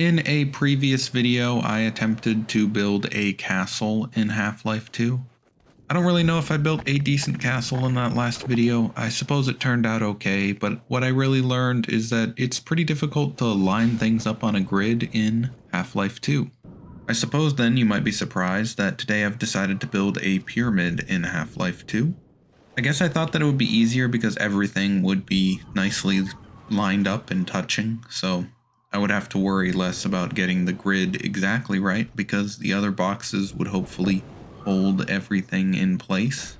In a previous video, I attempted to build a castle in Half-Life 2. I don't really know if I built a decent castle in that last video. I suppose it turned out okay, but what I really learned is that it's pretty difficult to line things up on a grid in Half-Life 2. I suppose then you might be surprised that today I've decided to build a pyramid in Half-Life 2. I guess I thought that it would be easier because everything would be nicely lined up and touching, so I would have to worry less about getting the grid exactly right because the other boxes would hopefully hold everything in place.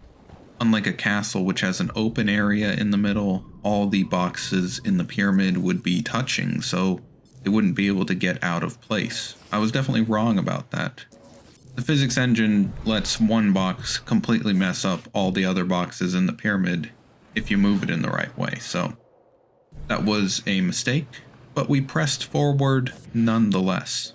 Unlike a castle which has an open area in the middle, all the boxes in the pyramid would be touching, so they wouldn't be able to get out of place. I was definitely wrong about that. The physics engine lets one box completely mess up all the other boxes in the pyramid if you move it in the right way, so that was a mistake, but we pressed forward nonetheless.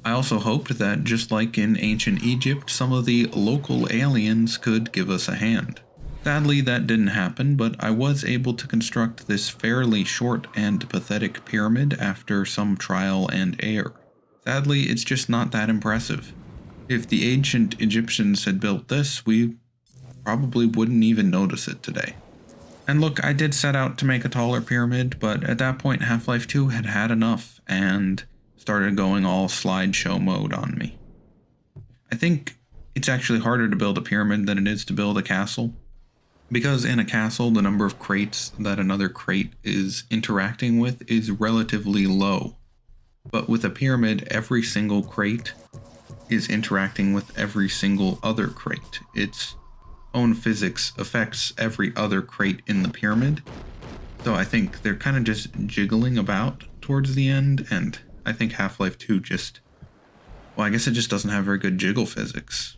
I also hoped that, just like in ancient Egypt, some of the local aliens could give us a hand. Sadly, that didn't happen, but I was able to construct this fairly short and pathetic pyramid after some trial and error. Sadly, it's just not that impressive. If the ancient Egyptians had built this, we probably wouldn't even notice it today. And look, I did set out to make a taller pyramid, but at that point Half-Life 2 had had enough and started going all slideshow mode on me. I think it's actually harder to build a pyramid than it is to build a castle, because in a castle the number of crates that another crate is interacting with is relatively low. But with a pyramid, every single crate is interacting with every single other crate. Its own physics affects every other crate in the pyramid. So I think they're kind of just jiggling about towards the end, and I think Half-Life 2 just, well, I guess it just doesn't have very good jiggle physics.